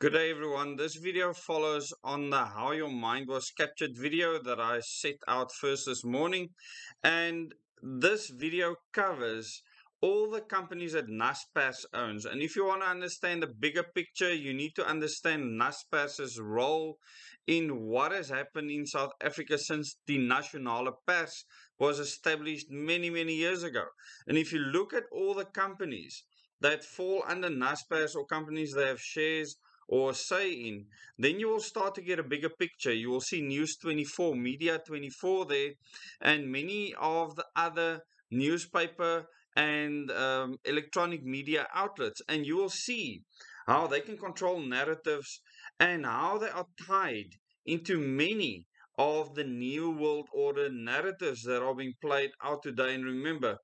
Good day everyone. This video follows on the how your mind was captured video that I set out first this morning, and this video covers all the companies that NASPERS owns. And if you want to understand the bigger picture, you need to understand NASPERS's role in what has happened in South Africa since the Nasionale Pers was established many years ago. And if you look at all the companies that fall under NASPERS or companies that have shares or say in, then you will start to get a bigger picture. You will see News 24, Media 24 there, and many of the other newspaper and electronic media outlets. And you will see how they can control narratives and how they are tied into many of the New World Order narratives that are being played out today. And remember,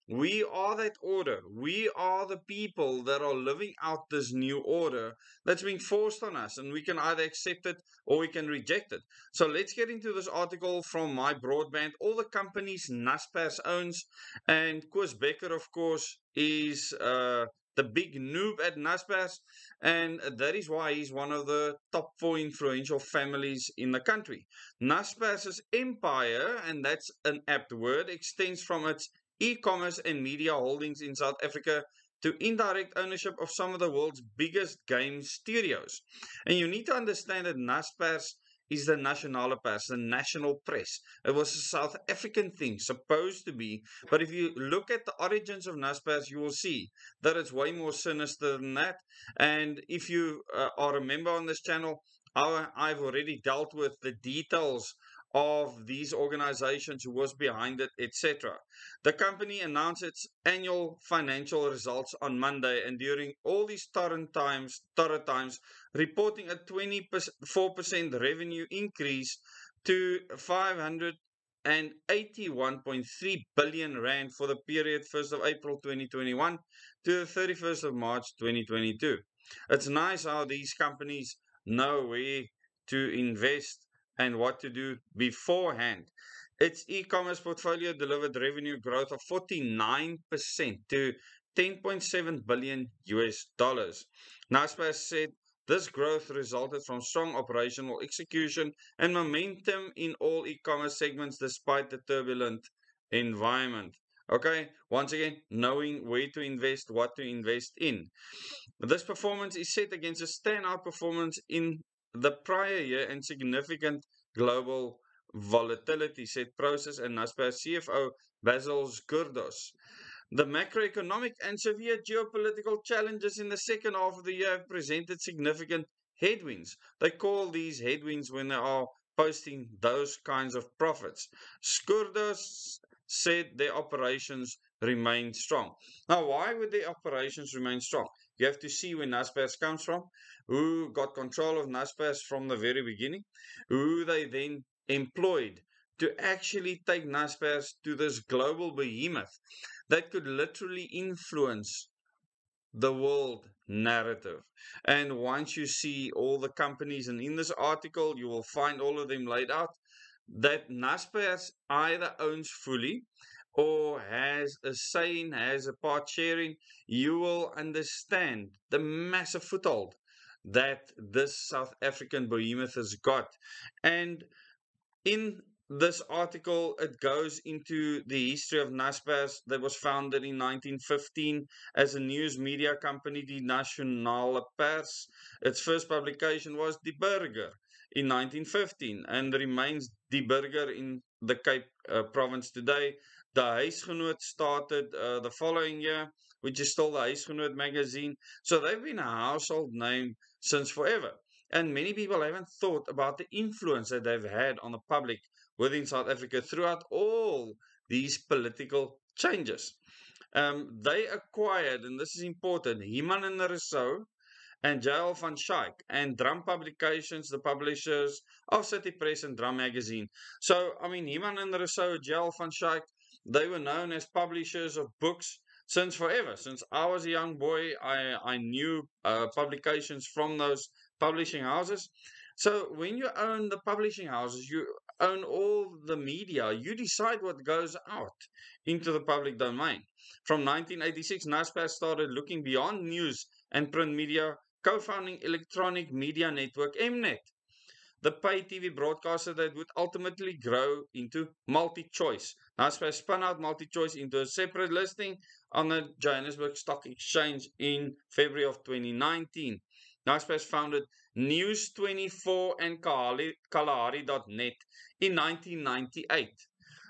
we are that order. We are the people that are living out this new order that's being forced on us, and we can either accept it or we can reject it. So let's get into this article from my broadband. All the companies NASPERS owns, and Koos Becker, of course, is the big noob at NASPERS, and that is why he's one of the top 4 influential families in the country. NASPERS's empire, and that's an apt word, extends from its e-commerce and media holdings in South Africa to indirect ownership of some of the world's biggest game studios. And you need to understand that NASPERS is the Nasionale Pers, the national press. It was a South African thing, supposed to be. But if you look at the origins of NASPERS, you will see that it's way more sinister than that. And if you are a member on this channel, I've already dealt with the details of these organizations, who was behind it, etc. The company announced its annual financial results on Monday, and during all these torrid times, reporting a 24% revenue increase to 581.3 billion rand for the period 1st of April 2021 to the 31st of March 2022. It's nice how these companies know where to invest and what to do beforehand. Its e-commerce portfolio delivered revenue growth of 49% to 10.7 billion US dollars. NASPERS said this growth resulted from strong operational execution and momentum in all e-commerce segments despite the turbulent environment. Okay, once again, knowing where to invest, what to invest in. This performance is set against a standout performance in the prior year and significant global volatility, said Prosus and NASPERS CFO Basil Skurdos. The macroeconomic and severe geopolitical challenges in the second half of the year have presented significant headwinds. They call these headwinds when they are posting those kinds of profits. Skurdos said their operations remain strong. Now, why would their operations remain strong? You have to see where NASPERS comes from, who got control of NASPERS from the very beginning, who they then employed to actually take NASPERS to this global behemoth that could literally influence the world narrative. And once you see all the companies, and in this article you will find all of them laid out, that NASPERS either owns fully or has a say in, has a part sharing, you will understand the massive foothold that this South African behemoth has got. And in this article, it goes into the history of NASPERS that was founded in 1915 as a news media company, the Nasionale Pers. Its first publication was Die Burger in 1915 and remains Die Burger in the Cape province today. The Huisgenoot started the following year, which is still the Huisgenoot magazine. So they've been a household name since forever. And many people haven't thought about the influence that they've had on the public within South Africa throughout all these political changes. They acquired, and this is important, Heman and Rousseau and J.L. van Schaik and Drum Publications, the publishers of City Press and Drum Magazine. So, I mean, Heman and Rousseau, J.L. van Schaik, they were known as publishers of books since forever. Since I was a young boy, I knew publications from those publishing houses. So when you own the publishing houses, you own all the media. You decide what goes out into the public domain. From 1986, NASPERS started looking beyond news and print media co-founding electronic media network Mnet, the pay TV broadcaster that would ultimately grow into MultiChoice. NASPERS spun out MultiChoice into a separate listing on the Johannesburg Stock Exchange in February of 2019. NASPERS founded News24 and Kalahari.net in 1998.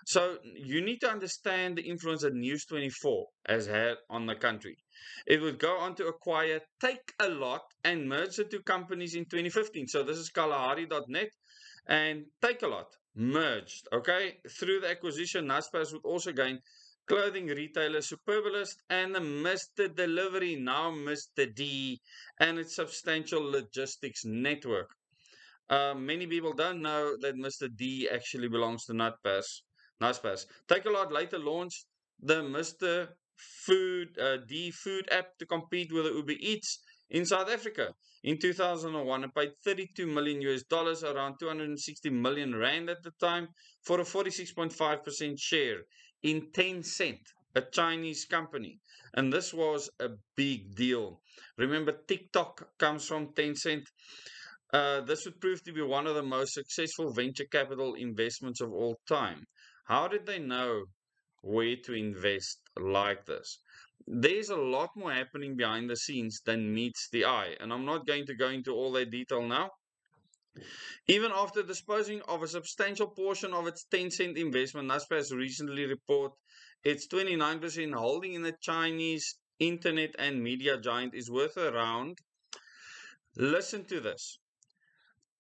So you need to understand the influence that News24 has had on the country. It would go on to acquire Take a Lot and merge the two companies in 2015. So this is Kalahari.net and Take a Lot merged. Okay, through the acquisition, NASPERS would also gain clothing retailer Superbalist and the Mr. Delivery, now Mr. D, and its substantial logistics network. Many people don't know that Mr. D actually belongs to NASPERS. Take a Lot later launched the Mr. D food app to compete with the Uber Eats in South Africa. In 2001, it paid 32 million US dollars, around 260 million rand at the time, for a 46.5% share in Tencent, a Chinese company. And this was a big deal. Remember, TikTok comes from Tencent. This would prove to be one of the most successful venture capital investments of all time. How did they know where to invest like this? There's a lot more happening behind the scenes than meets the eye, and I'm not going to go into all that detail now. Even after disposing of a substantial portion of its Tencent investment, NASPERS recently reported its 29% holding in the Chinese internet and media giant is worth around, listen to this,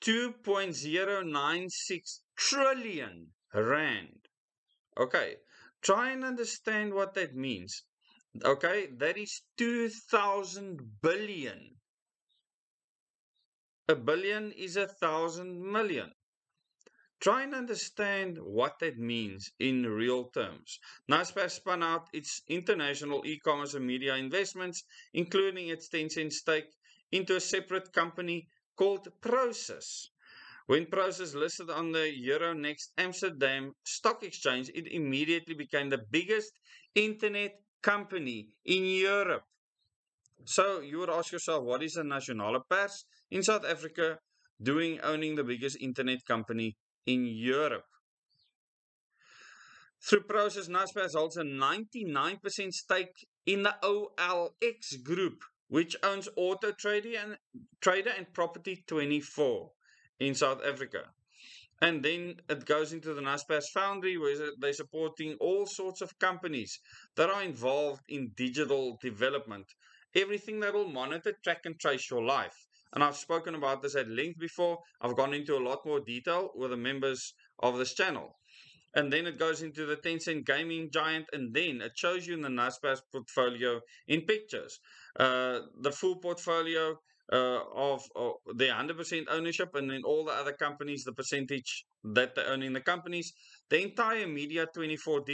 2.096 trillion rand. Okay, try and understand what that means. Okay, that is 2,000 billion. A billion is 1,000 million. Try and understand what that means in real terms. NASPERS spun out its international e-commerce and media investments, including its Tencent stake, into a separate company called Prosus. When Prosus listed on the Euronext Amsterdam Stock Exchange, it immediately became the biggest internet company in Europe. So you would ask yourself, what is a nationale pers in South Africa doing owning the biggest internet company in Europe? Through Prosus, NASPERS holds a 99% stake in the OLX group, which owns Auto Trader and Property 24 in South Africa. And then it goes into the NASPERS Foundry, where they're supporting all sorts of companies that are involved in digital development. Everything that will monitor, track, and trace your life. And I've spoken about this at length before. I've gone into a lot more detail with the members of this channel. And then it goes into the Tencent gaming giant, and then it shows you in the NASPERS portfolio in pictures. The full portfolio of their 100% ownership, and then all the other companies, the percentage that they own in the companies, the entire Media 24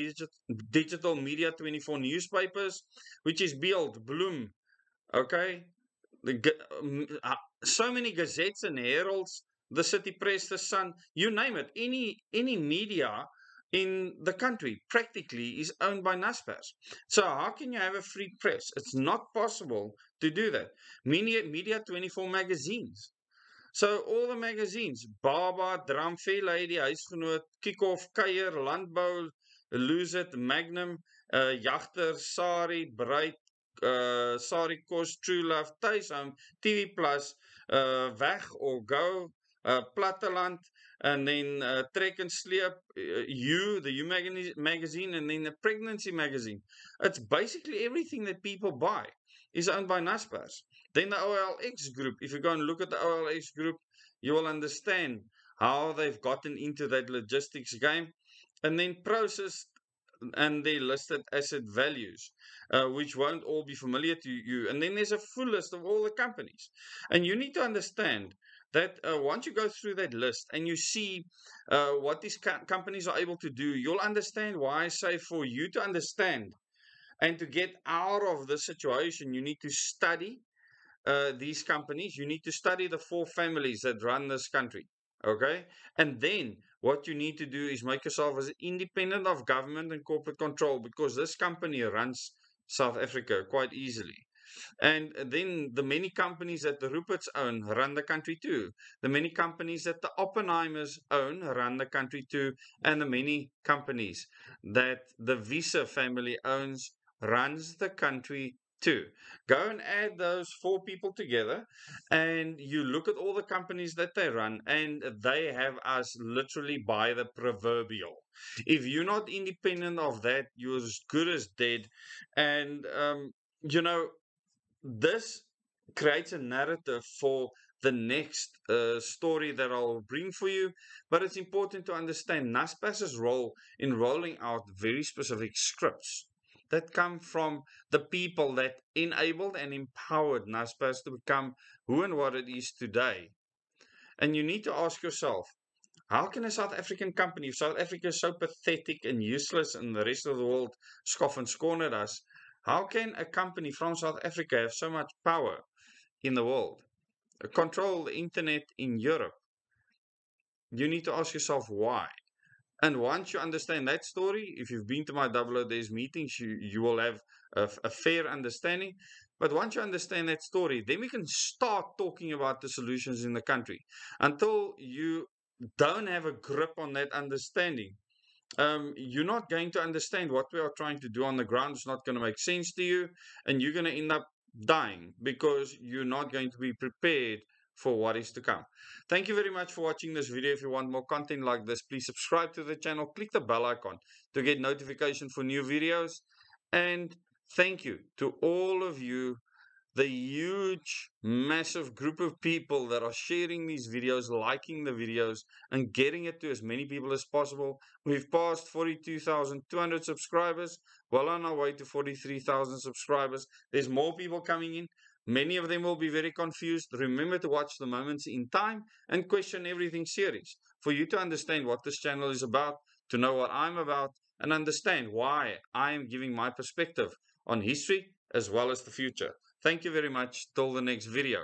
digital Media 24 newspapers, which is Beeld, Bloom, okay? So many gazettes and heralds, the City Press, the Sun, you name it, any media in the country practically is owned by NASPERS. So how can you have a free press? It's not possible to do that. Media 24 magazines. So all the magazines, Baba, Dramfair Lady, Huisgenoot, Kickoff, Kuier, Landbou, Lose It, Magnum, Jagter, Sari, Bright, Sari Kos, True Love, Thuishome, TV Plus, Weg or Go, Platteland, and then Trek and Sleep, the You magazine, and then the Pregnancy magazine. It's basically everything that people buy is owned by NASPERS. Then the OLX group, if you go and look at the OLX group, you will understand how they've gotten into that logistics game. And then Prosus and their listed asset values, which won't all be familiar to you. And then there's a full list of all the companies. And you need to understand that once you go through that list and you see what these companies are able to do, you'll understand why I say for you to understand and to get out of the situation, you need to study these companies. You need to study the four families that run this country. Okay. And then what you need to do is make yourself as independent of government and corporate control, because this company runs South Africa quite easily. And then the many companies that the Ruperts own run the country too. The many companies that the Oppenheimers own run the country too. And the many companies that the Visa family owns runs the country too. Go and add those four people together and you look at all the companies that they run, and they have us literally by the proverbial. If you're not independent of that, you're as good as dead. And you know, this creates a narrative for the next story that I'll bring for you. But it's important to understand NASPERS' role in rolling out very specific scripts that come from the people that enabled and empowered NASPERS to become who and what it is today. And you need to ask yourself, how can a South African company, if South Africa is so pathetic and useless and the rest of the world scoff and scorn at us, how can a company from South Africa have so much power in the world? Control the internet in Europe. You need to ask yourself why. And once you understand that story, if you've been to my Double O Days meetings, you will have a fair understanding. But once you understand that story, then we can start talking about the solutions in the country. Until you don't have a grip on that understanding, you're not going to understand what we are trying to do on the ground. It's not going to make sense to you, and you're going to end up dying because you're not going to be prepared for what is to come. Thank you very much for watching this video. If you want more content like this, please subscribe to the channel, click the bell icon to get notification for new videos, and thank you to all of you, the huge, massive group of people that are sharing these videos, liking the videos, and getting it to as many people as possible. We've passed 42,200 subscribers, well on our way to 43,000 subscribers. There's more people coming in. Many of them will be very confused. Remember to watch the Moments in Time and Question Everything series for you to understand what this channel is about, to know what I'm about, and understand why I am giving my perspective on history as well as the future. Thank you very much. Till the next video.